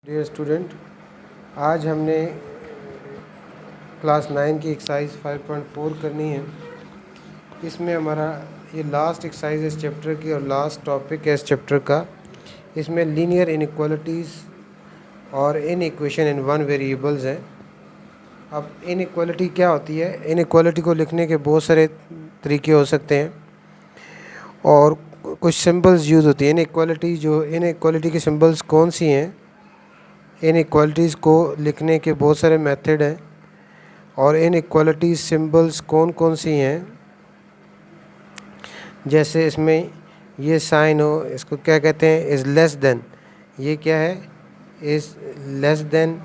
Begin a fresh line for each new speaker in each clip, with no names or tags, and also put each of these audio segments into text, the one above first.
Dear student, आज हमने class 9 की एक्सरसाइज 5.4 करनी है। इसमें हमारा ये लास्ट एक्सरसाइज है इस चैप्टर की और लास्ट टॉपिक है इस चैप्टर का। इसमें लीनियर इनइक्वालिटीज़ और इनइक्वेशन इन वन वेरिएबल्स हैं। अब इनइक्वालिटी क्या होती है? इनइक्वालिटी को लिखने के बहुत सारे तरीके हो सकते हैं और कुछ सिंबल्स यूज़ होती हैं। इनइक्वालिटी की सिंबल्स कौन सी हैं? इनइक्वालिटीज़ को लिखने के बहुत सारे मेथड हैं और इनइक्वालिटी सिंबल्स कौन कौन सी हैं। जैसे इसमें ये साइन हो, इसको क्या कहते हैं? Is less then. ये क्या है? Is less then.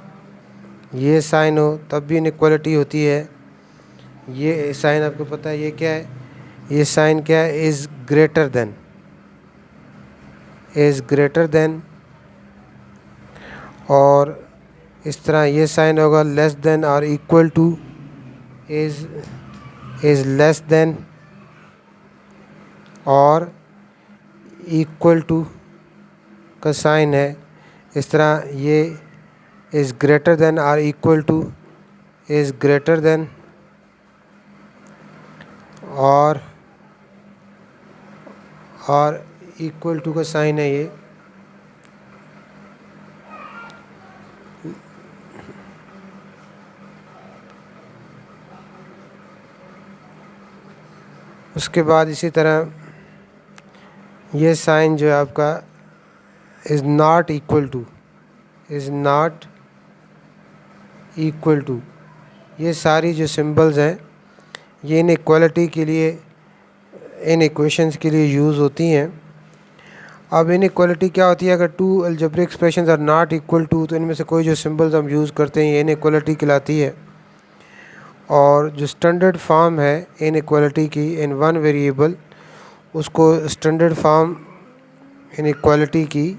ये साइन हो तब भी इनइक्वालिटी होती है। ये साइन आपको पता है ये क्या है? ये साइन क्या है? Is greater than. Is greater than. और इस तरह ये साइन होगा लेस देन और equal to. Is less than और इक्वल टू का साइन है। इस तरह ये इज़ ग्रेटर देन और equal to. Is greater than और इक्वल टू का साइन है ये। उसके बाद इसी तरह ये साइन जो है आपका is not equal to. Is not equal to. ये सारी जो सिंबल्स हैं ये इनइक्वालिटी के लिए, इन इक्वेशंस के लिए यूज़ होती हैं। अब इनइक्वालिटी क्या होती है? अगर two algebraic expressions are not equal to तो इनमें से कोई जो सिंबल्स हम यूज़ करते हैं ये इनइक्वालिटी कहलाती है। और जो स्टैंडर्ड फॉर्म है इनइक्वालिटी की इन वन वेरिएबल, उसको स्टैंडर्ड फॉर्म इनइक्वालिटी की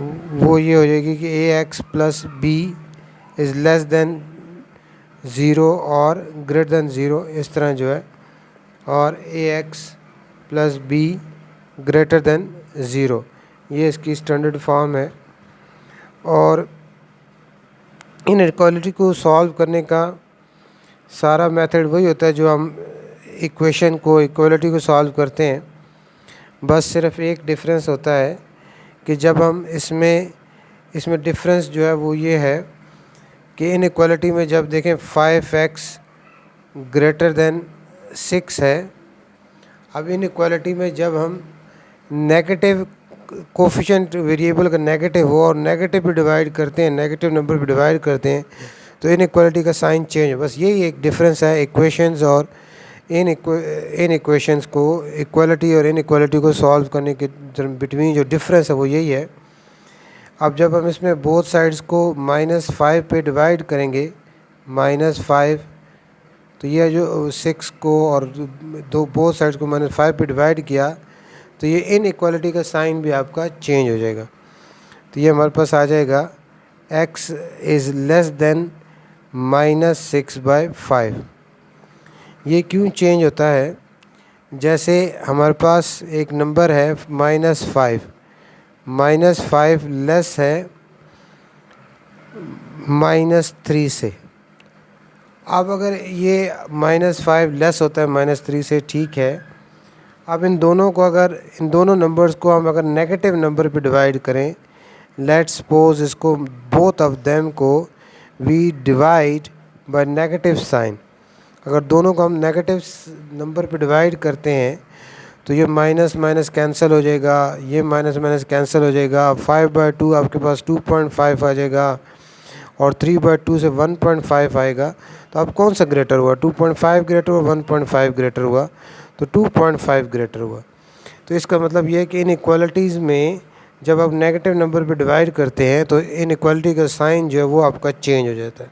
वो ये हो जाएगी कि ax plus B is less than zero और ग्रेटर देन ज़ीरो, इस तरह जो है। और ax plus B greater than zero, ये इसकी स्टैंडर्ड फॉर्म है। और इनइक्वालिटी को सॉल्व करने का सारा मेथड वही होता है जो हम इक्वालिटी को सॉल्व करते हैं। बस सिर्फ एक डिफरेंस होता है कि जब हम इसमें डिफरेंस जो है वो ये है कि इनइक्वालिटी में जब देखें 5x ग्रेटर देन 6 है। अब इनइक्वालिटी में जब हम नेगेटिव कोफिशिएंट वेरिएबल का नेगेटिव हो और नेगेटिव पे डिवाइड करते हैं, नेगेटिव नंबर पे डिवाइड करते हैं तो इनइक्वालिटी का साइन चेंज है। बस यही एक डिफरेंस है इक्वेशंस और इन इक्वेशंस को, इक्वालिटी और इनइक्वालिटी को सॉल्व करने के बिटवीन जो डिफरेंस है वो यही है। अब जब हम इसमें बोथ साइड्स को -5 पे डिवाइड करेंगे, -5, तो ये जो 6 को और दो बोथ साइड्स को -5 पे डिवाइड किया तो ये इनइक्वालिटी का साइन भी आपका चेंज हो जाएगा। तो ये हमारे पास आ जाएगा x इज़ लेस देन -6/5। ये क्यों चेंज होता है? जैसे हमारे पास एक नंबर है -5, -5 लेस है -3 से। अब अगर ये -5 लेस होता है -3 से, ठीक है। अब इन दोनों नंबर्स को हम अगर नेगेटिव नंबर पे डिवाइड करें, लेट्स सपोज इसको बोथ ऑफ देम को we divide by negative sign. अगर दोनों को हम नेगेटिव नंबर पे डिवाइड करते हैं तो ये माइनस माइनस कैंसिल हो जाएगा, ये माइनस माइनस कैंसिल हो जाएगा। 5/2 आपके पास 2.5 आ जाएगा और 3/2 से 1.5 आएगा। तो अब कौन सा ग्रेटर हुआ? 2.5 ग्रेटर हुआ, 1.5 ग्रेटर हुआ? तो 2.5 ग्रेटर हुआ। तो इसका मतलब ये है कि इनइक्वालिटीज़ में जब आप नेगेटिव नंबर पे डिवाइड करते हैं तो इनइक्वालिटी का साइन जो है वो आपका चेंज हो जाता है।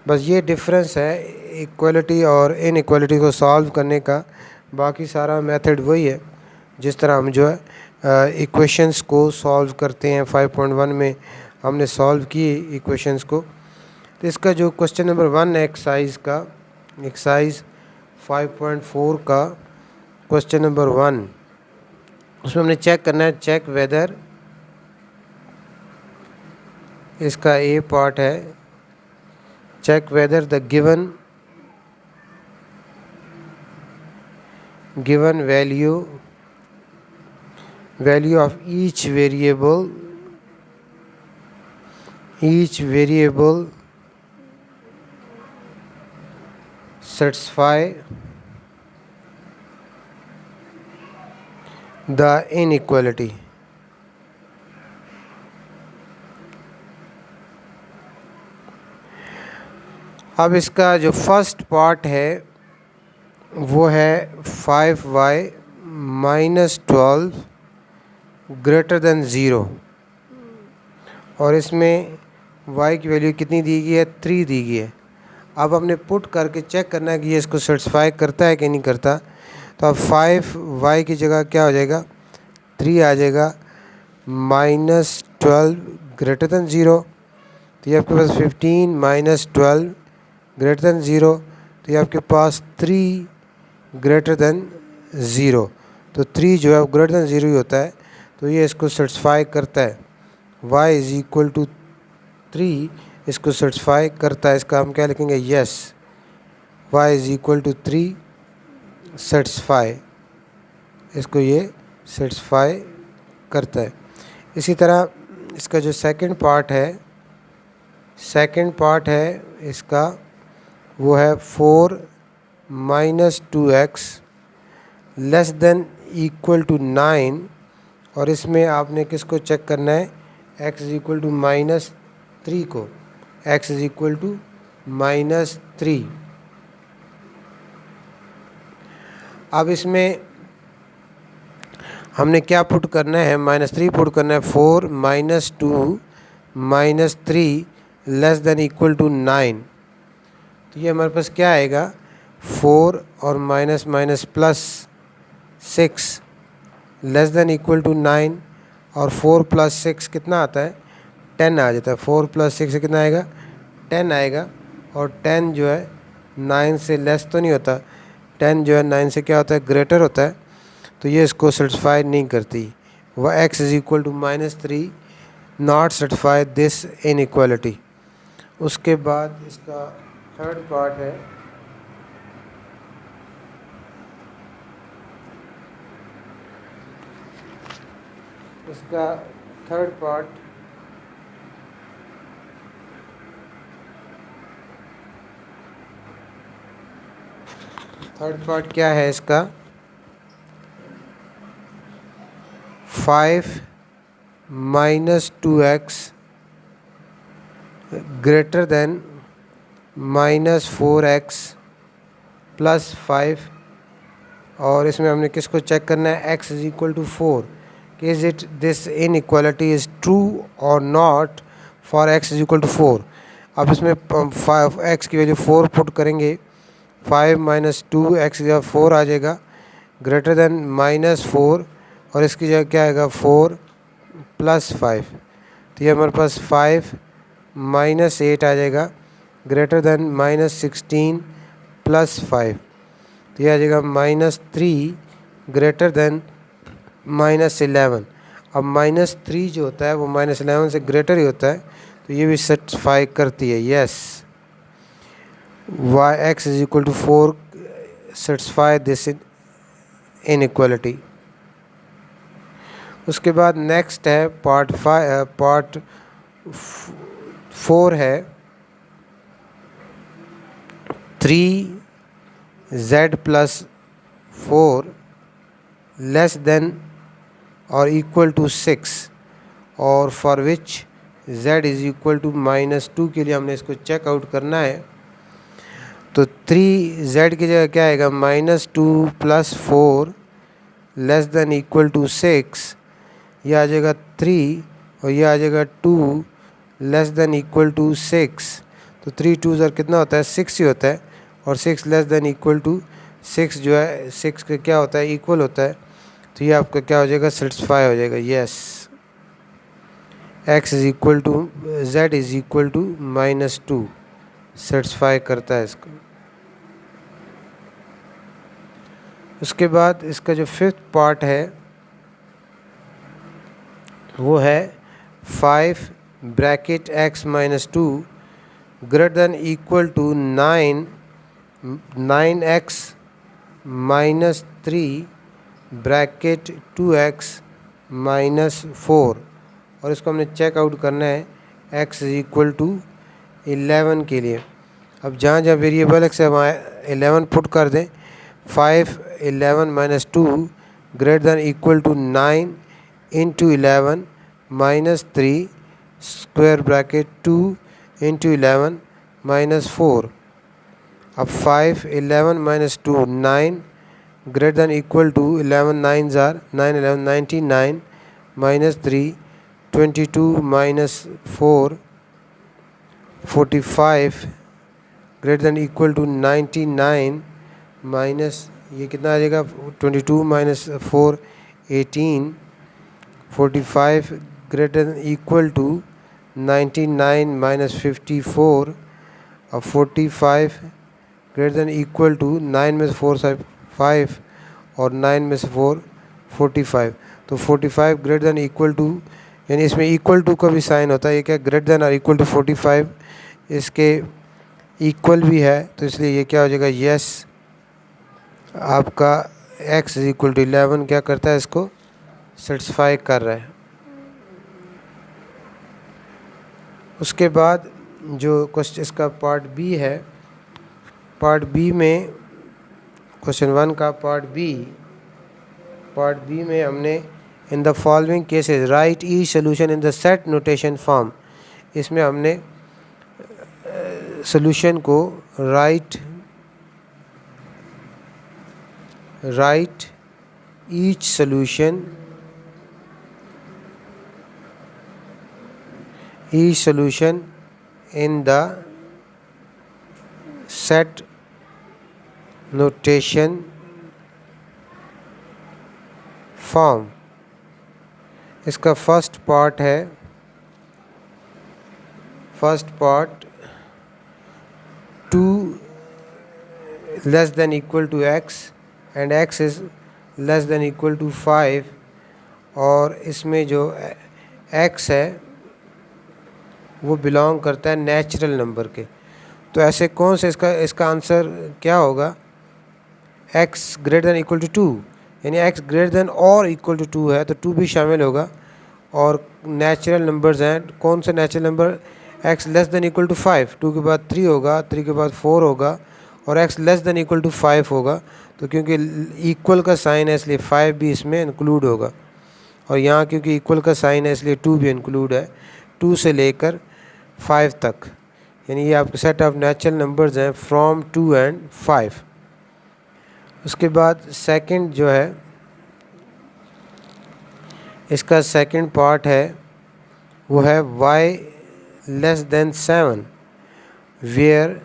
बस ये डिफरेंस है इक्वालिटी और इनइक्वालिटी को सॉल्व करने का। बाकी सारा मेथड वही है जिस तरह हम जो है इक्वेशंस को सॉल्व करते हैं। 5.1 में हमने सॉल्व किए इक्वेशंस को। तो इसका जो क्वेश्चन नंबर 1 है एक्सरसाइज 5.4 का क्वेश्चन नंबर 1, उसमें हमने चेक करना है, चेक वेदर इसका ए पार्ट है check whether the given value of each variable satisfy the inequality. अब इसका जो फर्स्ट पार्ट है वो है 5y माइनस 12 ग्रेटर देन 0 और इसमें y की वैल्यू कितनी दी गई है 3 दी गई है। अब हमने पुट करके चेक करना है कि ये इसको सेटिस्फाई करता है कि नहीं करता। तो अब 5y की जगह क्या हो जाएगा 3 आ जाएगा माइनस 12 ग्रेटर देन 0। तो ये आपके पास 15 माइनस 12 ग्रेटर देन 0। तो ये आपके पास 3 ग्रेटर देन 0। तो 3 जो है वो ग्रेटर देन 0 ही होता है। तो ये इसको सेटिस्फाई करता है। y इज़ इक्वल टू 3 इसको सेटिस्फाई करता है। इसका हम क्या लिखेंगे yes y is equal to 3 satisfy, इसको ये सेटिस्फाई करता है। इसी तरह इसका जो सेकंड पार्ट है इसका वो है 4 minus 2x less than equal to 9 और इसमें आपने किसको चेक करना है x is equal to minus 3 को, x is equal to minus 3। अब इसमें हमने क्या पुट करना है -3 पुट करना है 4 minus 2 minus 3 less than equal to 9। तो ये हमारे पास क्या आएगा 4 और minus minus plus 6 less than equal to 9 और 4 प्लस 6 कितना आता है 10 आ जाता है। 4 प्लस 6 से कितना आएगा 10 आएगा और 10 जो है 9 से लेस तो नहीं होता, 10 जो है 9 से क्या होता है ग्रेटर होता है। तो ये इसको सेटिस्फाई नहीं करती। वह x is equal to -3 not satisfy this inequality. उसके बाद इसका थर्ड पार्ट है थर्ड पार्ट क्या है इसका 5 minus 2x greater than minus 4x plus 5 और इसमें हमने किसको चेक करना है x इज इक्वल टू 4 कि is it this inequality is true और not for x is equal to 4। अब इसमें 5x की वैल्यू 4 पुट करेंगे 5 माइनस 2x की जगह 4 आ जाएगा ग्रेटर देन -4 और इसकी जगह क्या आएगा 4 प्लस 5। तो ये हमारे पास 5 माइनस 8 आ जाएगा ग्रेटर देन -16 प्लस 5। तो ये आ जाएगा -3 ग्रेटर देन -11। अब -3 जो होता है वो -11 से ग्रेटर ही होता है। तो ये भी सेटिस्फाई करती है yes x is equal to 4 satisfy this inequality. उसके बाद नेक्स्ट है पार्ट 4 है 3z प्लस 4 लेस देन और इक्वल टू 6 और for which z is equal to -2 के लिए हमने इसको चेक आउट करना है। तो 3z की जगह क्या आएगा -2 plus 4 less than equal to 6, यह आ जाएगा 3 और यह आ जाएगा 2 लेस देन इक्वल टू 6। तो 3 2 ज़र कितना होता है 6 ही होता है और 6 लेस देन इक्वल टू 6 जो है 6 का क्या होता है इक्वल होता है। तो ये आपका क्या हो जाएगा सेटिस्फाई हो जाएगा yes x is equal to z is equal to -2 satisfy करता है इसको। उसके बाद इसका जो फिफ्थ पार्ट है वो है 5 bracket x minus 2 greater than equal to 9x minus 3 bracket 2x minus 4, और इसको हमने चेक आउट करना है x इज इक्वल टू 11 के लिए। अब जहाँ जहाँ वेरिएबल x है वहाँ 11 पुट कर दें। 5 11 minus 2 greater than equal to 9 into 11 minus 3 square bracket 2 into 11 minus 4। अब 5 11 minus 2 9 greater than equal to 11 9 जार 9 11 99 minus 3 22 minus 4 45 greater than equal to 99 minus ये कितना आ जाएगा 22 minus 4 18 45 greater than equal to 99 minus 54। अब 45 ग्रेटर देन इक्वल टू 9 में से 4 5 और 9 में से 4 45। तो 45 ग्रेटर देन इक्वल टू, यानी इसमें इक्वल टू का भी साइन होता है। ये क्या ग्रेटर देन और इक्वल टू 45 इसके इक्वल भी है, तो इसलिए ये क्या हो जाएगा यस। आपका x इज इक्वल टू 11 क्या करता है, इसको सेटिस्फाई कर रहा है। उसके बाद जो क्वेश्चन इसका पार्ट बी है, पार्ट बी में क्वेश्चन 1 का पार्ट बी में हमने in the following cases write ई solution in the set notation form, इसमें हमने सोल्यूशन को write each solution in the set notation form। इसका फर्स्ट पार्ट है, first part 2 less than equal to x and x is less than equal to 5, और इसमें जो x है वो बिलोंग करता है नेचुरल नंबर के। तो ऐसे कौन से इसका आंसर क्या होगा, x greater than equal to 2, यानी x ग्रेटर देन और इक्वल टू 2 है तो 2 भी शामिल होगा। और नेचुरल नंबर्स हैं, कौन से natural number, x less than equal to 5, 2 के बाद 3 होगा, 3 के बाद 4 होगा, और x less than equal to 5 होगा। तो क्योंकि इक्वल का साइन है इसलिए 5 भी इसमें इंक्लूड होगा, और यहाँ क्योंकि इक्वल का साइन है इसलिए 2 भी इंक्लूड है, 2 से लेकर 5 तक, यानी ये आपके सेट ऑफ नेचुरल नंबर्स हैं फ्रॉम 2 एंड 5। उसके बाद सेकंड जो है, इसका सेकंड पार्ट है वो है y less than 7, where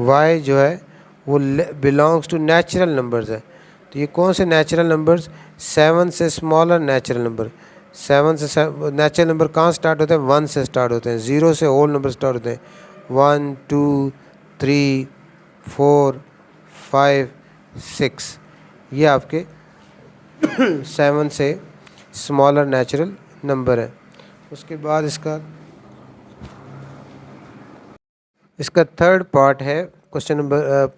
y जो है वो बिलोंग्स टू नेचुरल नंबर्स है। तो ये कौन से नेचुरल नंबर्स, 7 से स्मॉलर नेचुरल नंबर। 7 से नेचुरल नंबर कहाँ स्टार्ट होते हैं, 1 से स्टार्ट होते हैं, 0 से होल नंबर स्टार्ट होते हैं, 1 2 3 4 5 6, ये आपके 7 से स्मॉलर नेचुरल नंबर है। उसके बाद इसका थर्ड पार्ट है क्वेश्चन नंबर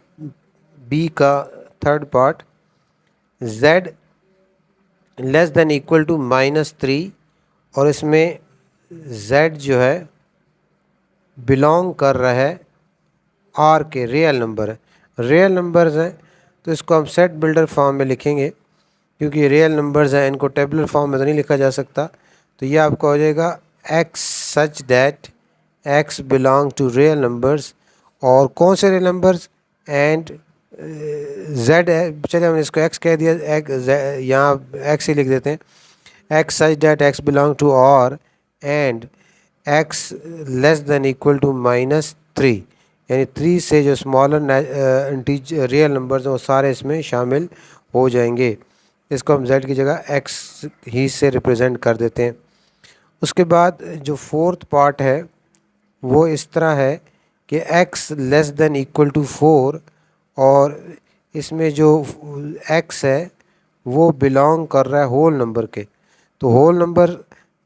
बी का third part, z less than equal to -3, और इसमें z जो है बिलोंग कर रहा है r के, रियल नंबर है, रियल नंबर्स हैं तो इसको हम सेट बिल्डर फॉर्म में लिखेंगे, क्योंकि रियल नंबर्स हैं इनको टेबुलर फॉर्म में तो नहीं लिखा जा सकता। तो ये आपका हो जाएगा x such that x belong to real numbers, और कौन से रियल नंबर्स, एंड z है, चलिए हमने इसको x कह दिया, यहाँ x ही लिख देते हैं, x such that x belong to और and x less than equal to -3, यानी 3 से जो स्मॉलर रियल नंबर्स हैं वो सारे इसमें शामिल हो जाएंगे। इसको हम z की जगह x ही से रिप्रेजेंट कर देते हैं। उसके बाद जो फोर्थ पार्ट है वो इस तरह है कि x less than equal to 4, और इसमें जो x है वो बिलोंग कर रहा है होल नंबर के। तो होल नंबर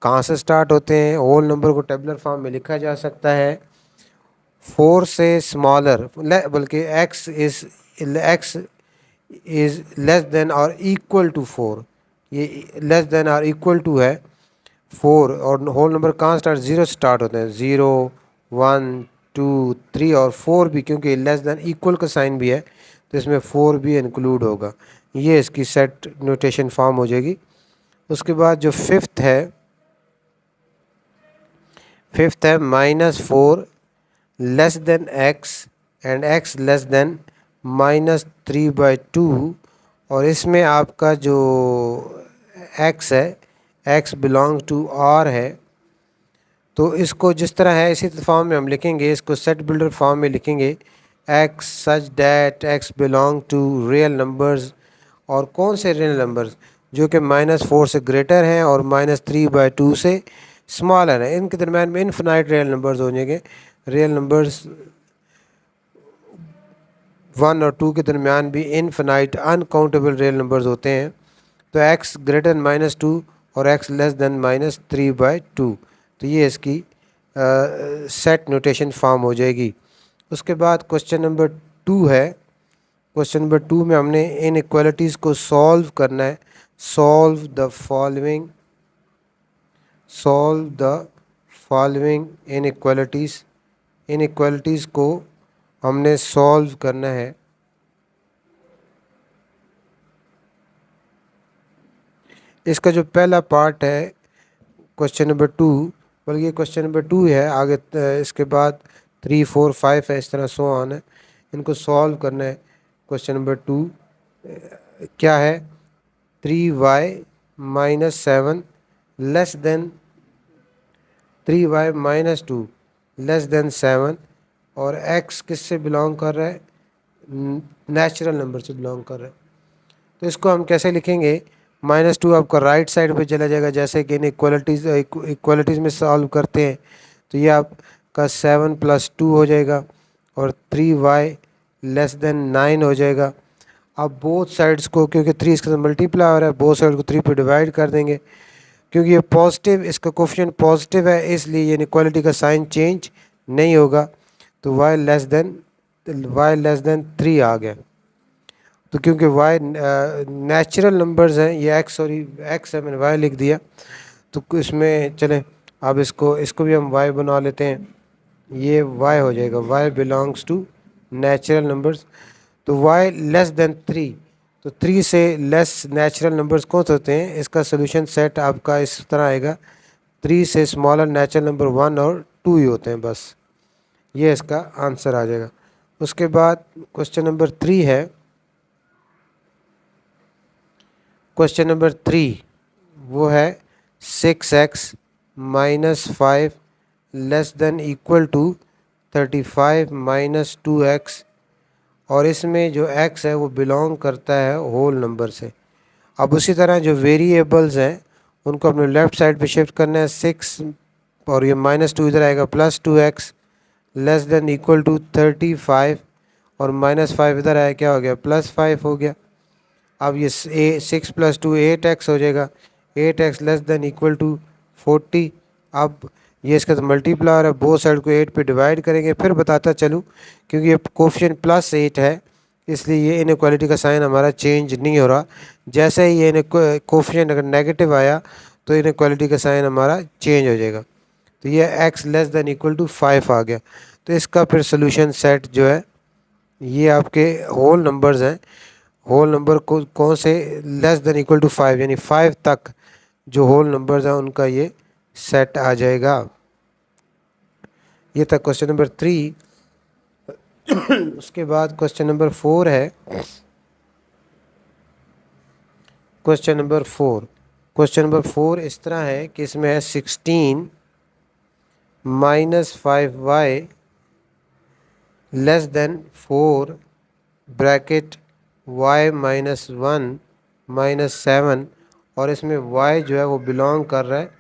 कहाँ से स्टार्ट होते हैं? होल नंबर को टेबुलर फॉर्म में लिखा जा सकता है 4 से स्मॉलर, बल्कि x इज़ लेस देन और इक्वल टू 4, ये लेस देन और इक्वल टू है 4, और होल नंबर कहाँ स्टार्ट? 0 स्टार्ट होते हैं, 0 1 2 3 और 4 भी, क्योंकि लेस देन इक्वल का साइन भी है तो इसमें 4 भी इंक्लूड होगा। ये इसकी सेट नोटेशन फॉर्म हो जाएगी। उसके बाद जो फिफ्थ है -4 less then x and x less then -3/2, और इसमें आपका जो x है, x बिलोंग टू r है, तो इसको जिस तरह है इसी फॉर्म में हम लिखेंगे, इसको सेट बिल्डर फॉर्म में लिखेंगे x such that x belong to real numbers. और कौन से रियल नंबर्स? जो कि -4 से ग्रेटर हैं और -3/2 से स्मॉलर है। इनके दरम्यान में इनफिनाइट रियल नंबर्स हो जाएंगे। रियल नंबर्स 1 और 2 के दरमियान भी इनफिनाइट अनकाउंटेबल रियल नंबर्स होते हैं। तो x ग्रेटर देन -2 और x लेस देन -3/2, तो ये इसकी सेट नोटेशन फॉर्म हो जाएगी। उसके बाद क्वेश्चन नंबर 2 है। क्वेश्चन नंबर 2 में हमने इन इक्वालिटीज़ को सॉल्व करना है। Solve the following in equalities को हमने सॉल्व करना है। इसका जो पहला पार्ट है क्वेश्चन नंबर 2, बल्कि ये क्वेश्चन नंबर 2 है, आगे इसके बाद 3 4 5 है, इस तरह सो ऑन है। इनको सॉल्व करना है। क्वेश्चन नंबर 2 क्या है? 3y - 7 less than 3y - 2 less than 7, और x किससे बिलोंग कर रहा है? नेचुरल नंबर से बिलोंग कर रहा है। तो इसको हम कैसे लिखेंगे? -2 आपका राइट साइड पे चला जाएगा, जैसे कि इन इक्वालिटीज़ में सॉल्व करते हैं। तो ये आपका 7 + 2 हो जाएगा और 3y लेस देन 9 हो जाएगा। अब बोथ साइड्स को, क्योंकि 3 इसके साथ मल्टीप्लाई हो रहा है, बोथ साइड को 3 पे डिवाइड कर देंगे। क्योंकि ये पॉजिटिव, इसका कोफिशिएंट पॉजिटिव है, इसलिए ये इक्वालिटी का साइन चेंज नहीं होगा। तो y लेस देन 3 आ गया। तो क्योंकि y नेचुरल नंबर्स हैं, ये x है, मैंने y लिख दिया। तो इसमें चलें, अब इसको भी हम y बना लेते हैं। ये y हो जाएगा, y belongs to natural numbers. तो y लेस देन 3, तो 3 से लेस नेचुरल नंबर्स कौन से होते हैं? इसका सोल्यूशन सेट आपका इस तरह आएगा, 3 से स्मॉलर नेचुरल नंबर 1 और 2 ही होते हैं बस। ये इसका आंसर आ जाएगा। उसके बाद क्वेश्चन नंबर 3 है। क्वेश्चन नंबर 3 वो है 6x - 5 less than equal to 35 - 2x, और इसमें जो x है वो बिलोंग करता है होल नंबर से। अब उसी तरह जो वेरिएबल्स हैं उनको अपने लेफ़्ट साइड पे शिफ्ट करना है। 6 और ये -2 इधर आएगा, +2x less than equal to 35, और -5 इधर आया, क्या हो गया? +5 हो गया। अब ये 6 + 2 8x हो जाएगा, 8x less than equal to 40। अब ये इसका तो मल्टीप्लायर है, बोथ साइड को 8 पे डिवाइड करेंगे। फिर बताता चलूँ, क्योंकि ये कोफिशिएंट +8 है, इसलिए ये इनइक्वालिटी का साइन हमारा चेंज नहीं हो रहा। जैसे ही ये कोफिशिएंट अगर नेगेटिव आया तो इनइक्वालिटी का साइन हमारा चेंज हो जाएगा। तो ये x less than equal to 5 आ गया। तो इसका फिर सोल्यूशन सेट जो है, ये आपके होल नंबर्स हैं। होल नंबर को कौन से? लेस देन इक्वल टू 5, यानी 5 तक जो होल नंबर्स हैं उनका ये सेट आ जाएगा। ये था क्वेश्चन नंबर 3। उसके बाद क्वेश्चन नंबर 4 है। क्वेश्चन नंबर 4 इस तरह है कि इसमें है 16 - 5y less than 4 bracket y - 1 - 7, और इसमें y जो है वो बिलोंग कर रहा है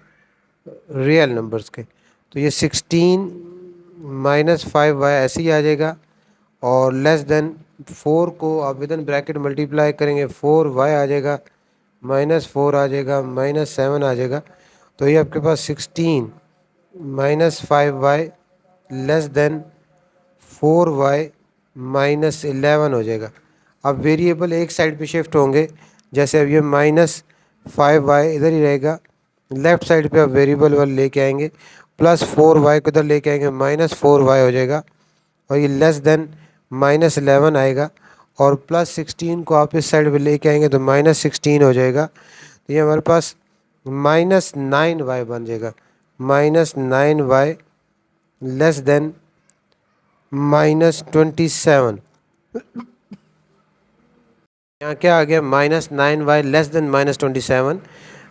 रियल नंबर्स के। तो ये 16 - 5y ऐसे ही आ जाएगा, और लेस देन 4 को आप विद इन ब्रैकेट मल्टीप्लाई करेंगे, 4y आ जाएगा, -4 आ जाएगा, -7 आ जाएगा, तो ये आपके पास 16 minus 5y less than 4y minus 11 हो जाएगा। अब वेरिएबल एक साइड पे शिफ्ट होंगे, जैसे अब ये माइनस 5y इधर ही रहेगा, लेफ़्ट साइड पे अब वेरिएबल वाले लेके आएंगे, प्लस 4y को इधर लेके आएंगे, माइनस 4y हो जाएगा, और ये लेस देन माइनस 11 आएगा, और प्लस 16 को आप इस साइड पे लेके आएंगे तो माइनस 16 हो जाएगा। तो ये हमारे पास माइनस 9y बन जाएगा, minus 9y less than minus 27। यहाँ क्या आ गया, minus 9y less than minus 27।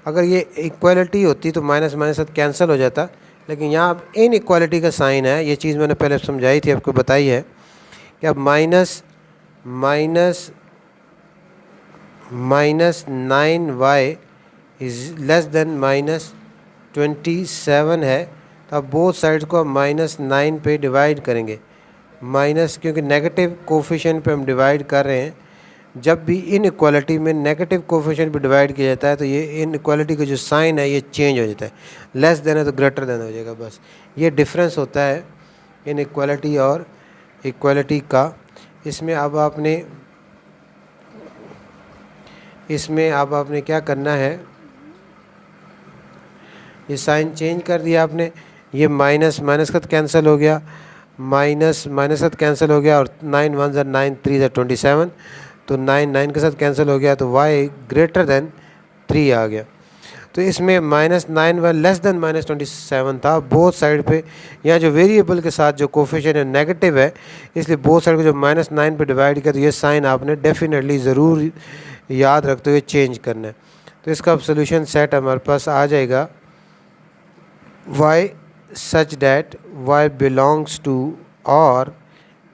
अगर ये इक्वालिटी होती तो माइनस माइनस साथ कैंसिल हो जाता, लेकिन यहाँ अब इन इक्वालिटी का साइन है। ये चीज़ मैंने पहले समझाई थी, आपको बताई है कि अब minus 9y is less then minus 27 है, तो अब बोथ साइड्स को हम माइनस 9 पे डिवाइड करेंगे। माइनस, क्योंकि नेगेटिव कोफिशिएंट पे हम डिवाइड कर रहे हैं। जब भी इन इक्वालिटी में नेगेटिव कोफिशिएंट पे डिवाइड किया जाता है तो ये इन इक्वालिटी का जो साइन है ये चेंज हो जाता है, लेस देन है तो ग्रेटर देन हो जाएगा। बस ये डिफरेंस होता है इन इक्वालिटी और इक्वालिटी का। इसमें अब आपने क्या करना है, ये साइन चेंज कर दिया आपने, ये माइनस माइनस का कैंसिल हो गया, माइनस माइनस का कैंसिल हो गया, और 9 1 ज़ा 9 3 ज़ा 27, तो 9 9 के साथ कैंसिल हो गया, तो y ग्रेटर देन 3 आ गया। तो इसमें minus 9y less than minus 27 था। बोथ साइड पे यहाँ जो वेरिएबल के साथ जो कोफिशिएंट है नेगेटिव है, इसलिए बोथ साइड को जो माइनस 9 पे डिवाइड किया, तो ये साइन आपने डेफिनेटली ज़रूर याद रखते हुए चेंज करना है। तो इसका अब सोल्यूशन सेट हमारे पास आ जाएगा, y such that y belongs to or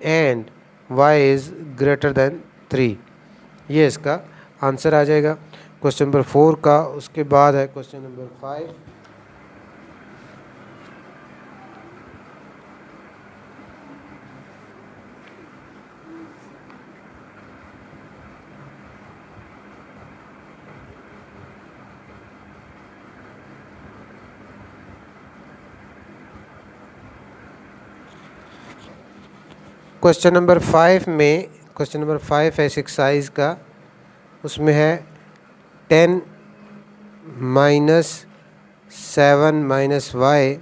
and y is greater than 3। ये इसका आंसर आ जाएगा क्वेश्चन नंबर 4 का। उसके बाद है क्वेश्चन नंबर 5। क्वेश्चन नंबर 5 में, क्वेश्चन नंबर 5 है एक्सरसाइज का, उसमें है 10 minus 7 minus y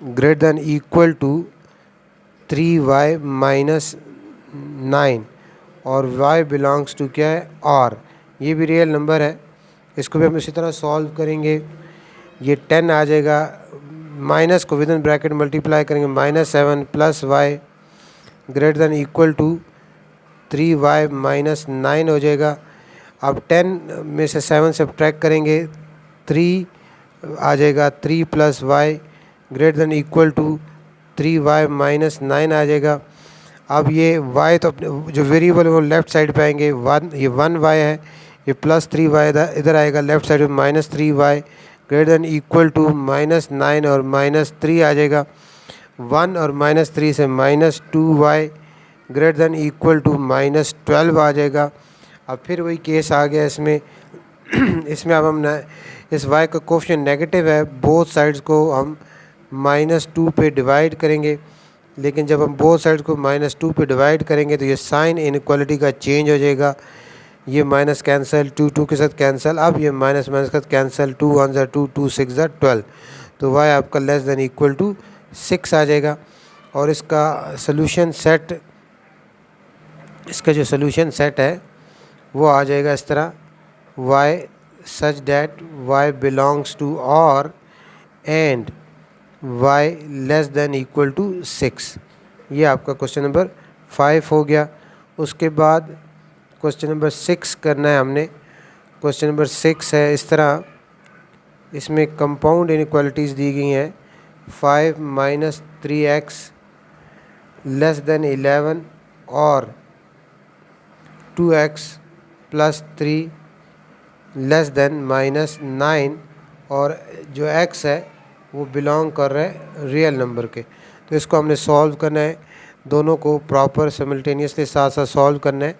greater than equal to 3y minus 9, और y बिलोंग्स टू क्या है, और ये भी रियल नंबर है। इसको भी हम इसी तरह सॉल्व करेंगे। ये 10 आ जाएगा, माइनस को विद इन ब्रैकेट मल्टीप्लाई करेंगे, minus 7 plus y greater than equal to 3y minus 9 हो जाएगा। अब 10 में से 7 सब्ट्रैक्ट करेंगे, 3 आ जाएगा, 3 plus y greater than equal to 3y minus 9 आ जाएगा। अब ये y तो अपने जो वेरिएबल है वो लेफ़्ट साइड पे आएंगे, 1 ये 1y है, ये प्लस 3y इधर आएगा, लेफ़्ट साइड में minus 3y greater than equal to minus 9 और माइनस 3 आ जाएगा। 1 और माइनस 3 से minus 2y greater than equal to minus 12 आ जाएगा। अब फिर वही केस आ गया इसमें इसमें अब हम इस y का कोफिशिएंट नेगेटिव है, बोथ साइड्स को हम -2 पे डिवाइड करेंगे। लेकिन जब हम बोथ साइड्स को -2 पे डिवाइड करेंगे तो ये साइन इनइक्वालिटी का चेंज हो जाएगा। ये माइनस कैंसिल, 2 2 के साथ कैंसिल, अब ये माइनस माइनस के साथ कैंसिल, 2 1 ज़ा 2 2 6 ज़ा 12, तो y आपका लेस देन इक्वल टू 6 आ जाएगा। और इसका सोल्यूशन सेट, इसका जो सोल्यूशन सेट है वो आ जाएगा इस तरह, y such that y belongs to और and y less than equal to 6। ये आपका क्वेश्चन नंबर 5 हो गया। उसके बाद क्वेश्चन नंबर 6 करना है हमने। क्वेश्चन नंबर 6 है इस तरह, इसमें कंपाउंड इनइक्वालिटीज़ दी गई हैं, 5 माइनस 3x लेस देन 11 और 2x plus 3 less then minus 9, और जो x है वो बिलोंग कर रहा है रियल नंबर के। तो इसको हमने सॉल्व करना है, दोनों को प्रॉपर सिमल्टेनियसली साथ साथ सॉल्व करना है।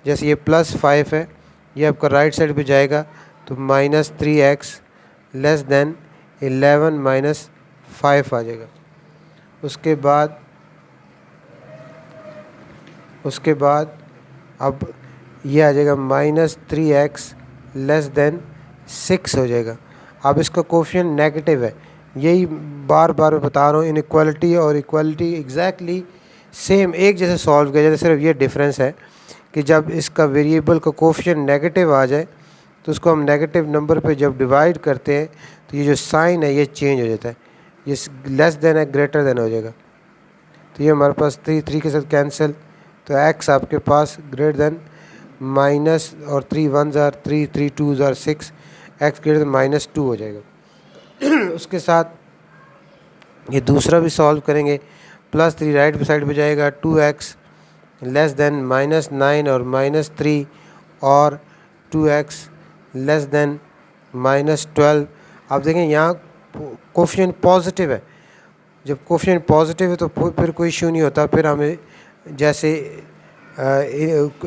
जैसे ये प्लस 5 है, ये आपका राइट साइड पे जाएगा तो -3x लेस देन 11 माइनस 5 आ जाएगा। उसके बाद अब ये आ जाएगा -3x <6 हो जाएगा। अब इसका कोफिशिएंट नेगेटिव है, यही बार बार मैं बता रहा हूँ। इनइक्वालिटी और इक्वालिटी एग्जैक्टली सेम एक जैसे सॉल्व किया जाए, सिर्फ ये डिफरेंस है कि जब इसका वेरिएबल का कोफिशिएंट नेगेटिव आ जाए तो उसको हम नेगेटिव नंबर पे जब डिवाइड करते हैं तो ये जो साइन है ये चेंज हो जाता है, ये लेस देन है ग्रेटर देन हो जाएगा। तो ये हमारे पास 3 के साथ कैंसिल, तो x आपके पास ग्रेटर देन माइनस और 3 1s are 3 3 2s are 6, x greater than -2 हो जाएगा। उसके साथ ये दूसरा भी सॉल्व करेंगे, +3 राइट साइड पे जाएगा, 2x लेस देन -9 और -3 और 2x लेस देन -12। आप देखें यहाँ कोफिशिएंट पॉजिटिव है, जब कोफिशिएंट पॉजिटिव है तो फिर कोई इशू नहीं होता, फिर हमें जैसे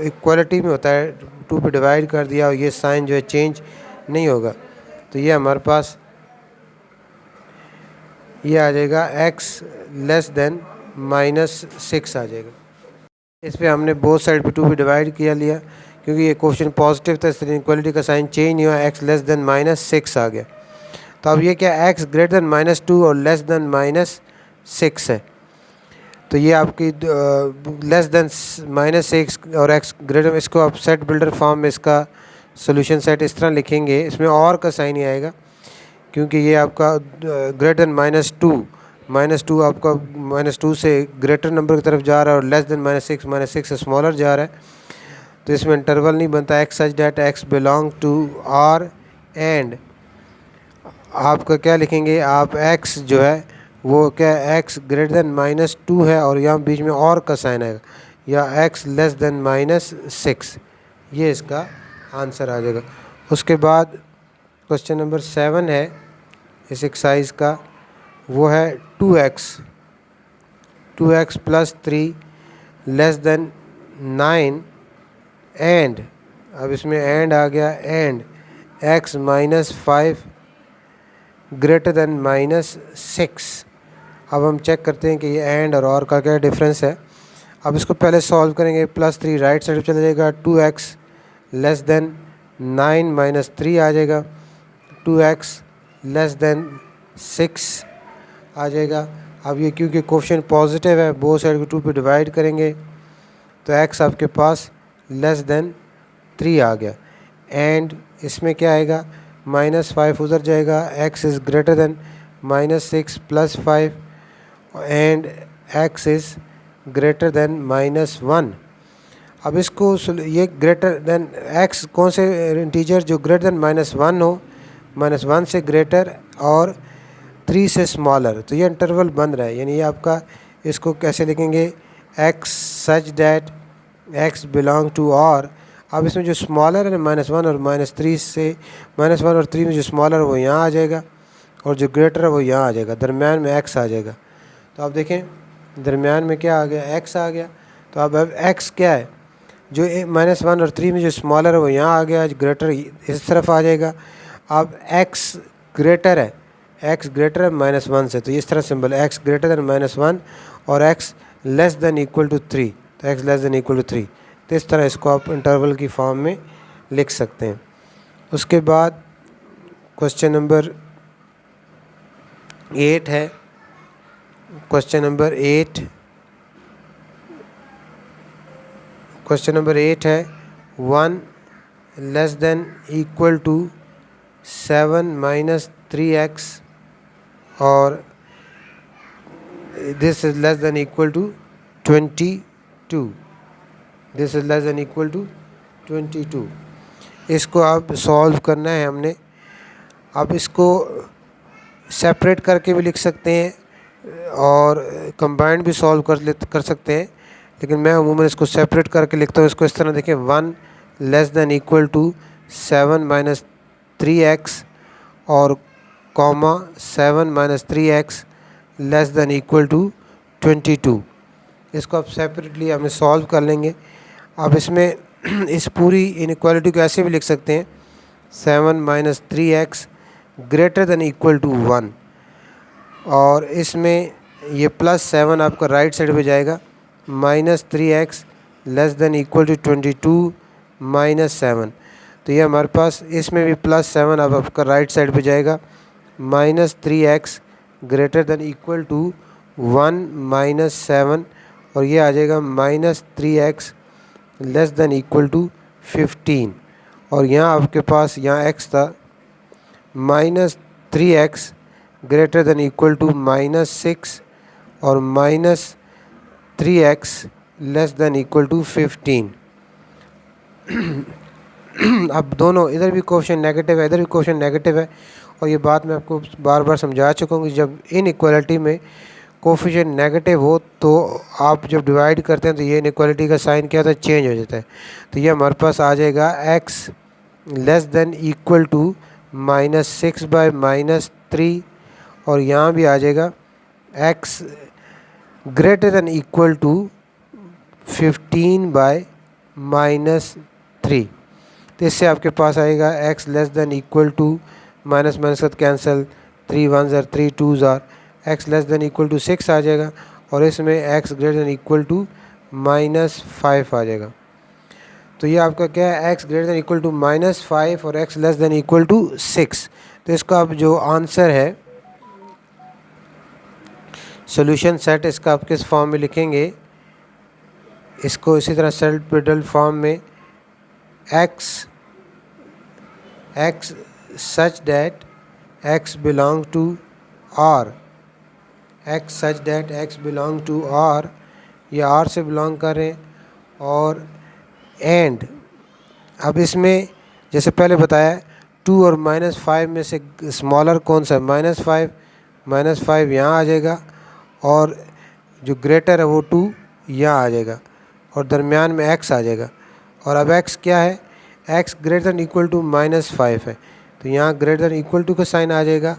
इक्वालिटी में होता है 2 पे डिवाइड कर दिया और ये साइन जो है चेंज नहीं होगा। तो ये हमारे पास ये आ जाएगा x लेस देन -6 आ जाएगा। इस पे हमने बोथ साइड पे 2 पे डिवाइड किया लिया, क्योंकि ये क्वेश्चन पॉजिटिव था इसलिए इक्वालिटी का साइन चेंज नहीं हुआ, x लेस देन -6 आ गया। तो अब ये क्या, x ग्रेटर देन -2 और लेस देन -6 है, तो ये आपकी लेस देन -6 और x ग्रेटर, इसको आप सेट बिल्डर फॉर्म में इसका सोल्यूशन सेट इस तरह लिखेंगे, इसमें और का साइन ही आएगा क्योंकि ये आपका ग्रेटर देन -2 आपका -2 से ग्रेटर नंबर की तरफ जा रहा है और लेस देन -6 से स्मॉलर जा रहा है, तो इसमें इंटरवल नहीं बनता। x such that x belong to R and आपका क्या लिखेंगे आप, x जो है वो क्या, x ग्रेटर देन -2 है और यहाँ बीच में और का साइन आएगा, या x लेस देन -6, ये इसका आंसर आ जाएगा। उसके बाद क्वेश्चन नंबर 7 है इस एक्सरसाइज का, वो है 2x + 3 लेस देन 9 एंड, अब इसमें एंड आ गया, एंड x -5 ग्रेटर देन -6। अब हम चेक करते हैं कि ये एंड और का क्या डिफरेंस है। अब इसको पहले सॉल्व करेंगे, +3 राइट साइड चला जाएगा, 2x लेस देन 9 - 3 आ जाएगा, 2x लेस देन 6 आ जाएगा। अब ये क्योंकि कोफिशिएंट पॉजिटिव है, बोथ साइड को 2 पे डिवाइड करेंगे तो x आपके पास लेस देन 3 आ गया, एंड इसमें क्या आएगा, -5 उधर जाएगा, x is greater then -6 + 5 and x is greater then -1। अब इसको ये ग्रेटर देन x कौन से इंटीजर जो ग्रेटर देन -1 हो, -1 से ग्रेटर और 3 से स्मॉलर, तो ये इंटरवल बन रहा है, यानी ये आपका, इसको कैसे लिखेंगे, x such that x belong to R। अब इसमें जो स्मॉलर है ना -1 और -3 से, -1 और 3 में जो स्मॉलर वो यहाँ आ जाएगा और जो ग्रेटर है वो यहाँ आ जाएगा, दरमियान में x आ जाएगा। तो आप देखें दरमियान में क्या आ गया, x आ गया। तो अब x क्या है, जो -1 और 3 में जो स्मॉलर है वो यहाँ आ गया, ग्रेटर इस तरफ आ जाएगा। अब x ग्रेटर है, x ग्रेटर है -1 से, तो इस तरह सिंबल x ग्रेटर देन -1 और x less than equal to 3, तो x less than equal to 3, तो इस तरह इसको आप इंटरवल की फॉर्म में लिख सकते हैं। उसके बाद क्वेश्चन नंबर 8 है, क्वेश्चन नंबर 8 है 1 less than equal to 7 - 3x और this is less than equal to 22, this is less than equal to 22। इसको आप सॉल्व करना है हमने। आप इसको सेपरेट करके भी लिख सकते हैं और कंबाइंड भी सॉल्व कर सकते हैं, लेकिन मैं अमूमन इसको सेपरेट करके लिखता हूँ। इसको इस तरह देखें, 1 less than equal to 7 - 3x और comma 7 - 3x less than equal to 22। इसको आप सेपरेटली हमें सॉल्व कर लेंगे। अब इसमें इस पूरी इनइक्वालिटी को ऐसे भी लिख सकते हैं, 7 - 3x greater than equal to 1, और इसमें ये +7 आपका राइट साइड पे जाएगा, -3x less than equal to 22 -7। तो ये हमारे पास इसमें भी +7 अब आपका राइट साइड पे जाएगा, -3x greater than equal to 1 -7, और ये आ जाएगा -3x less than equal to 15। और यहाँ आपके पास यहाँ x था, -3x greater than equal to -6 और -3x less than equal to 15। अब दोनों, इधर भी कोएफिशिएंट नेगेटिव है, इधर भी कोएफिशिएंट नेगेटिव है, और ये बात मैं आपको बार बार समझा चुका हूँ कि जब इनइक्वालिटी में कोएफिशिएंट नेगेटिव हो तो आप जब डिवाइड करते हैं तो ये इनइक्वालिटी का साइन क्या होता है, चेंज हो जाता है। तो ये हमारे पास आ जाएगा x less than equal to -6/-3, और यहाँ भी आ जाएगा x greater than equal to 15/-3। तो इससे आपके पास आएगा x less than equal to, minus minus साथ cancel, 3 1s are 3 2s are, x less than equal to 6 आ जाएगा, और इसमें x greater than equal to -5 आ जाएगा। तो ये आपका क्या है, x greater than equal to -5 और x less than equal to 6। तो इसका अब जो आंसर है, सॉल्यूशन सेट, इसका आप किस फॉर्म में लिखेंगे, इसको इसी तरह सेल्फ बिल्ड फॉर्म में, x such that x belong to R, x such that x belong to R, ये R से बिलोंग कर रहे हैं, और एंड अब इसमें जैसे पहले बताया 2 और -5 में से स्मॉलर कौन सा है, -5 यहाँ आ जाएगा, और जो ग्रेटर है वो 2 यहाँ आ जाएगा, और दरमियान में x आ जाएगा। और अब x क्या है, x greater than equal to -5 है, तो यहाँ ग्रेटर देन इक्वल टू का साइन आ जाएगा,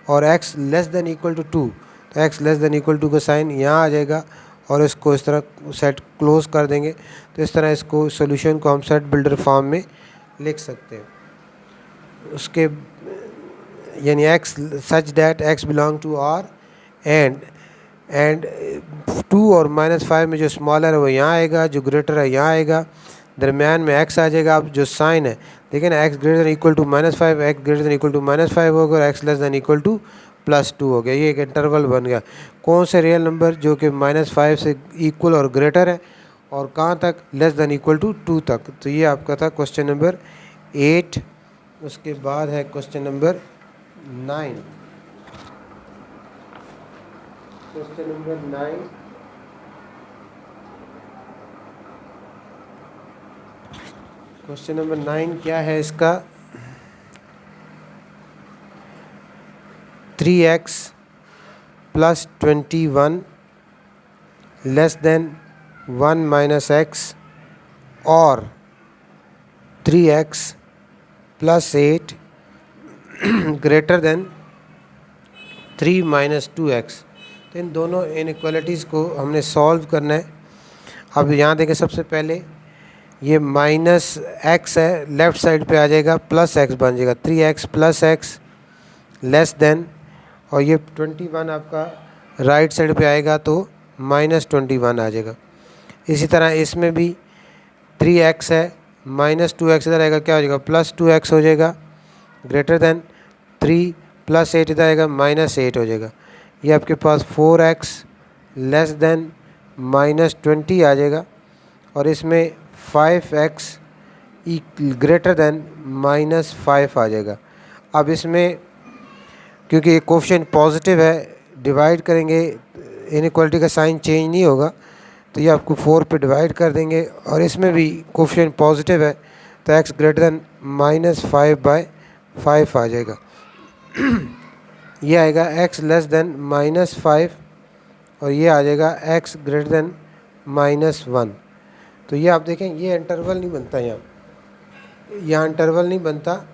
और x less than equal to 2, तो x less than equal to का साइन यहाँ आ जाएगा, और इसको इस तरह सेट क्लोज कर देंगे। तो इस तरह इसको सॉल्यूशन को हम सेट बिल्डर फॉर्म में लिख सकते हैं। उसके यानी x such that x belong to R, and 2 और -5 में जो स्मॉलर है वो यहाँ आएगा, जो ग्रेटर है यहाँ आएगा, दरमियान में x आ जाएगा। अब जो साइन है देखिए ना, x greater than equal to -5, x greater than equal to -5 हो गया, और x less than equal to +2 हो गया। ये एक इंटरवल बन गया। कौन से रियल नंबर जो कि -5 से इक्वल और ग्रेटर है, और कहाँ तक, लेस देन इक्वल टू 2 तक। तो ये आपका था क्वेश्चन नंबर 8। उसके बाद है question number 9। Question number 9, question number 9 क्या है इसका, 3x + 21 लेस देन 1 - x, और 3x + 8 ग्रेटर देन 3 - 2x। तो इन दोनों इनइक्वालिटीज़ को हमने सॉल्व करना है। अब यहाँ देखें, सबसे पहले ये -x है, लेफ़्ट साइड पे आ जाएगा, +x बन जाएगा, 3x + x लेस देन, और ये 21 आपका राइट साइड पे आएगा तो -21 आ जाएगा। इसी तरह इसमें भी 3x है, -2x इधर आएगा, क्या हो जाएगा, +2x हो जाएगा, ग्रेटर देन 3 + 8 इधर आएगा, -8 हो जाएगा। ये आपके पास 4x लेस देन -20 आ जाएगा, और इसमें 5x ग्रेटर देन -5 आ जाएगा। अब इसमें क्योंकि ये कोएफिशिएंट पॉजिटिव है, डिवाइड करेंगे, इनइक्वालिटी का साइन चेंज नहीं होगा, तो ये आपको 4 पे डिवाइड कर देंगे, और इसमें भी कोएफिशिएंट पॉजिटिव है, तो x ग्रेटर देन -5/5 आ जाएगा। ये आएगा x लेस देन -5, और ये आ जाएगा x ग्रेटर देन -1। तो ये आप देखें, ये इंटरवल नहीं बनता, यहाँ इंटरवल नहीं बनता,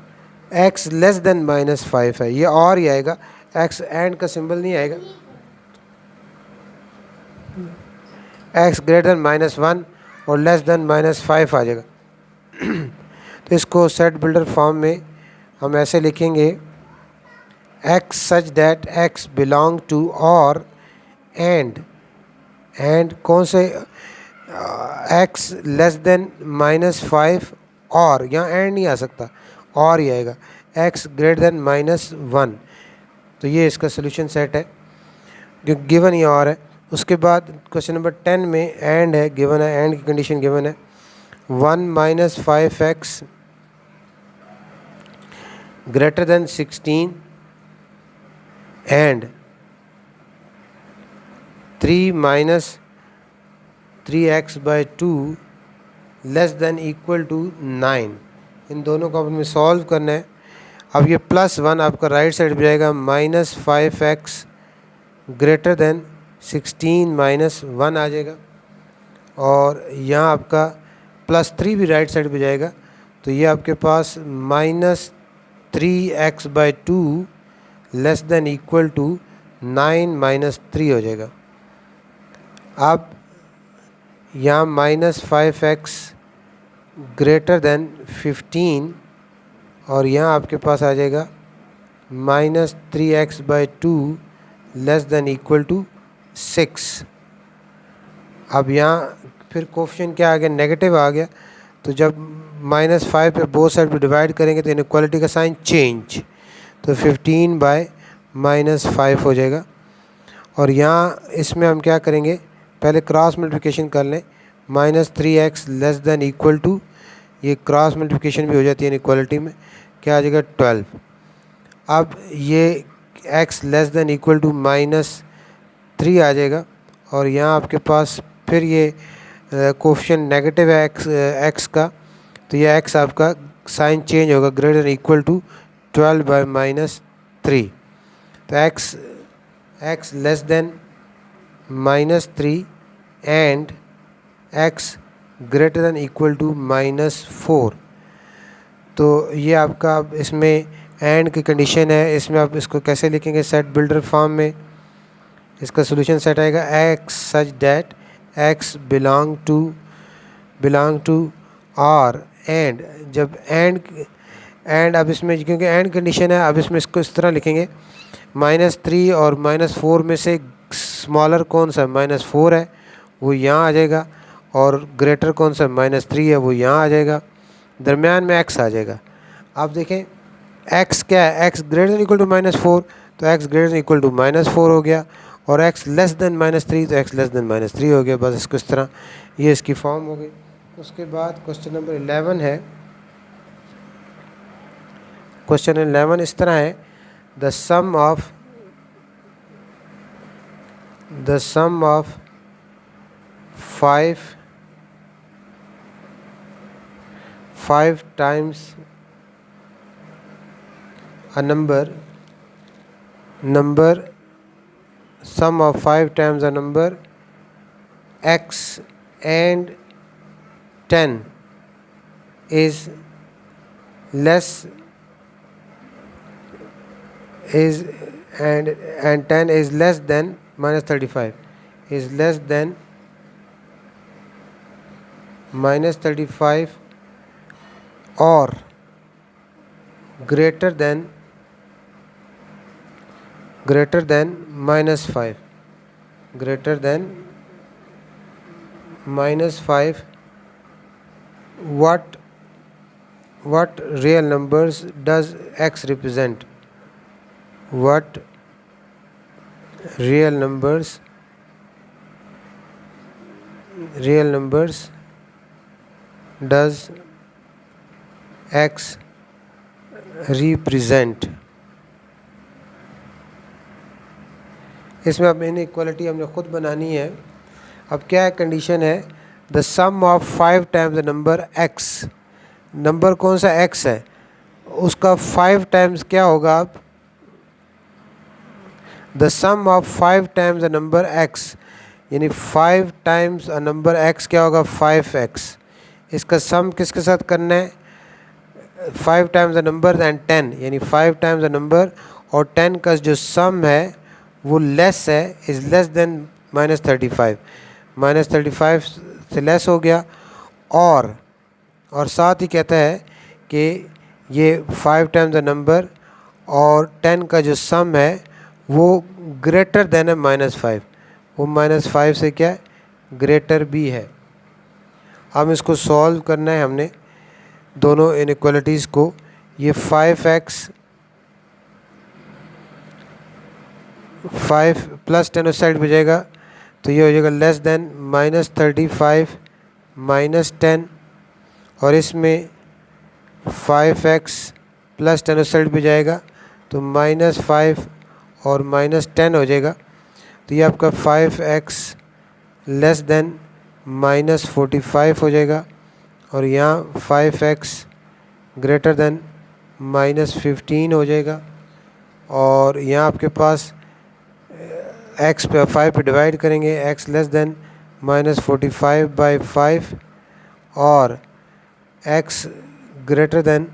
x लेस देन -5 है, ये और ही आएगा, x एंड का सिंबल नहीं आएगा, x ग्रेटर देन -1 और लेस देन -5 आ जाएगा। तो इसको सेट बिल्डर फॉर्म में हम ऐसे लिखेंगे, x such that x belong to or and कौन से x लेस देन -5 और यहाँ एंड नहीं आ सकता, और ही आएगा x ग्रेटर देन -1। तो ये इसका सोल्यूशन सेट है जो गिवन ये और है। उसके बाद क्वेश्चन नंबर 10 में एंड है, गिवन है, एंड की कंडीशन गिवन है 1 - 5x greater than 16 and 3 - 3x/2 less than equal to 9। इन दोनों को हमें सॉल्व करना है। अब ये +1 आपका राइट साइड पे जाएगा, -5x ग्रेटर देन 16 - 1 आ जाएगा, और यहाँ आपका +3 भी राइट साइड पे जाएगा। तो ये आपके पास -3x/2 less than equal to 9 - 3 हो जाएगा। अब यहाँ -5x ग्रेटर देन 15 और यहाँ आपके पास आ जाएगा -3x/2 less than equal to 6। अब यहाँ फिर कोफिशिएंट क्या आ गया, नेगेटिव आ गया। तो जब -5 पे बोथ साइड पे डिवाइड करेंगे तो इनइक्वालिटी का साइन चेंज, तो 15/-5 हो जाएगा। और यहाँ इसमें हम क्या करेंगे, पहले क्रॉस मल्टीप्लिकेशन कर लें, -3x less than equal to, ये क्रॉस मल्टीप्लिकेशन भी हो जाती है इनइक्वालिटी में, क्या आ जाएगा 12। अब ये x less than equal to -3 आ जाएगा, और यहाँ आपके पास फिर ये कोफिशिएंट नेगेटिव है x का, तो ये x आपका साइन चेंज होगा, ग्रेटर देन इक्वल टू 12/-3। तो x less than -3 and x greater than equal to -4। तो ये आपका इसमें एंड की कंडीशन है। इसमें आप इसको कैसे लिखेंगे, सेट बिल्डर फॉर्म में इसका सोल्यूशन सेट आएगा x such that x belong to और एंड। जब एंड अब इसमें क्योंकि एंड कंडीशन है, अब इसमें इसको इस तरह लिखेंगे, -3 और -4 में से स्मॉलर कौन सा -4 है वो यहाँ आ जाएगा, और ग्रेटर कौन सा -3 है वो यहाँ आ जाएगा, दरमियान में x आ जाएगा। आप देखें x क्या है, x greater than equal to -4, तो x greater than equal to -4 हो गया, और x लेस देन -3 तो x लेस देन -3 हो गया। बस इसको इस तरह, ये इसकी फॉर्म हो गई। उसके बाद क्वेश्चन नंबर 11 है। क्वेश्चन 11 इस तरह है, the sum of 5 times a number sum of 5 times a number x and 10 is less and 10 is less than -35 is less than -35 or greater than -5, greater than -5, what real numbers does x represent? What real numbers does x represent? इसमें अब inequality हमने खुद बनानी है। अब क्या condition है, the sum of 5 times the number x, number कौन सा x है उसका 5 टाइम्स क्या होगा, अब the sum of 5 times the number x, यानी 5 टाइम्स अ नंबर x क्या होगा 5x। इसका सम किसके साथ करना है, 5 टाइम्स द नंबर एंड 10, यानी 5 टाइम्स द नंबर और 10 का जो सम है वो लेस है, इज़ लेस देन -35, -35 से लेस हो गया, और साथ ही कहता है कि ये 5 टाइम्स द नंबर और 10 का जो सम है वो ग्रेटर देन है -5, वो -5 से क्या है, ग्रेटर भी है। अब इसको सॉल्व करना है हमने दोनों इनइक्वालिटीज़ को। ये 5x 5 प्लस 10 उस साइड में जाएगा तो ये हो जाएगा लेस देन -35 -10, और इसमें 5x प्लस 10 उस साइड पे जाएगा तो -5 और -10 हो जाएगा। तो ये आपका 5x लेस देन -45 हो जाएगा, और यहाँ 5x ग्रेटर देन -15 हो जाएगा, और यहाँ आपके पास x पे 5 पे डिवाइड करेंगे, x लेस देन -45/5 और x ग्रेटर देन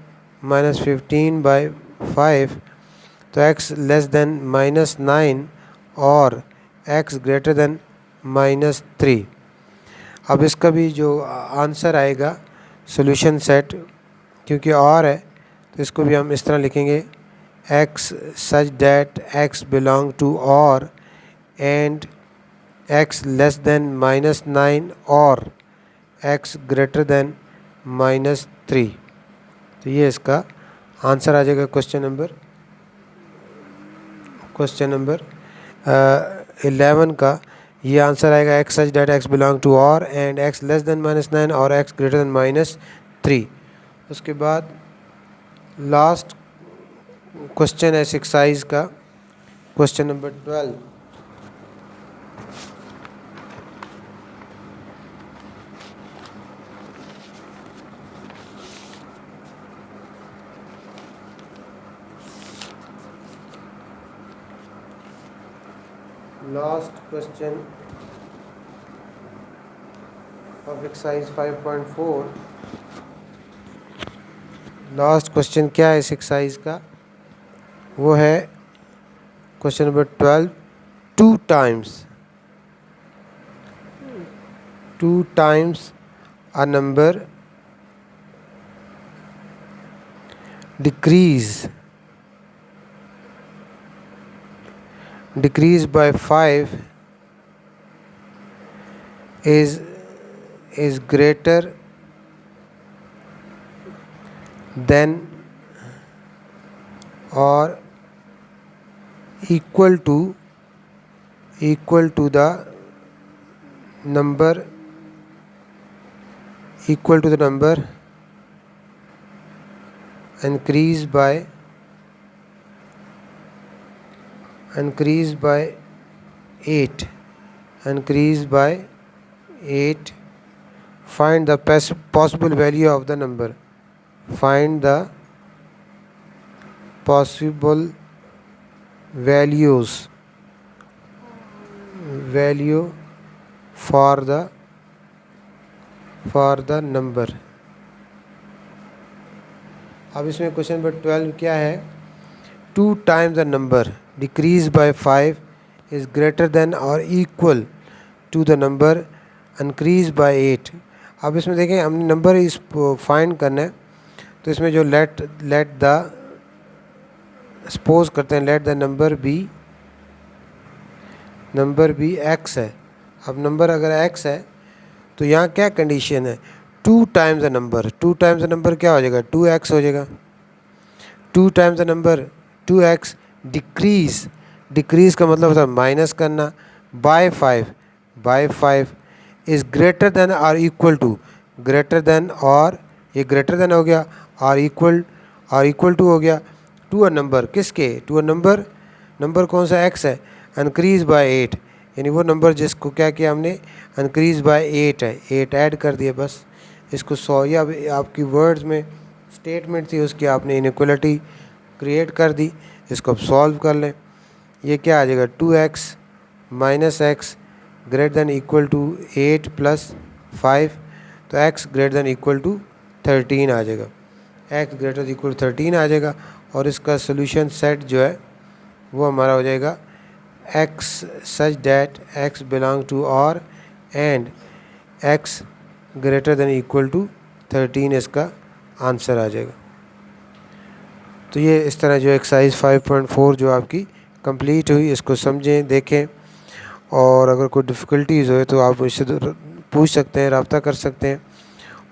-15/5, तो x लेस देन -9 और x ग्रेटर देन -3। अब इसका भी जो आंसर आएगा सॉल्यूशन सेट, क्योंकि और है तो इसको भी हम इस तरह लिखेंगे, x such that x belong to और एंड x लेस देन -9 और x ग्रेटर देन -3। तो ये इसका आंसर आ जाएगा क्वेश्चन नंबर 11 का। ये आंसर आएगा x such that x belong to और एंड x लेस देन -9 और x ग्रेटर देन -3। उसके बाद लास्ट क्वेश्चन है एक्सरसाइज का, question number 12। Last question of exercise 5.4। Last question क्या है इस एक्सरसाइज का, वो है question number 12। 2 times a number decrease by 5 is greater than or equal to the number increase by 8, find the possible value of the number, find the possible value for the number। अब इसमें question number 12 क्या है, 2 times the number decreased by 5 is greater than or equal to the number increased by 8। अब इसमें देखें हमने number इस find करना है, तो इसमें जो लेट द सपोज करते हैं let the number be x है। अब नंबर अगर x है तो यहाँ क्या कंडीशन है, 2 times the number, 2 times the number क्या हो जाएगा, 2x हो जाएगा। 2 times the number 2x, decrease का मतलब होता है माइनस करना, बाय 5 इज़ ग्रेटर देन और इक्वल टू, ग्रेटर देन और ये ग्रेटर देन हो गया और इक्वल टू हो गया टू अ नंबर, किसके, टू अ नंबर कौन सा, x है, इंक्रीज बाय 8, यानी वो नंबर जिसको क्या किया हमने, इंक्रीज बाय 8 है, 8 ऐड कर दिया बस। इसको सॉल्व, या आपकी वर्ड्स में स्टेटमेंट थी उसकी आपने इनइक्वालिटी क्रिएट कर दी, इसको अब सॉल्व कर लें। ये क्या आ जाएगा, 2x minus x greater than equal to 8 plus 5, तो x greater than equal to 13 आ जाएगा, x ग्रेटर देन इक्वल 13 आ जाएगा। और इसका सोल्यूशन सेट जो है वो हमारा हो जाएगा x such that x belong to और and x greater than equal to 13, इसका आंसर आ जाएगा। तो ये इस तरह जो एक्सरसाइज 5.4 जो आपकी कंप्लीट हुई, इसको समझें, देखें, और अगर कोई डिफ़िकल्टीज़ हो तो आप मुझसे पूछ सकते हैं, रब्ता कर सकते हैं।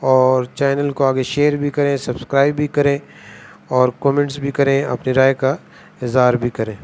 और चैनल को आगे शेयर भी करें, सब्सक्राइब भी करें और कमेंट्स भी करें, अपनी राय का इज़हार भी करें।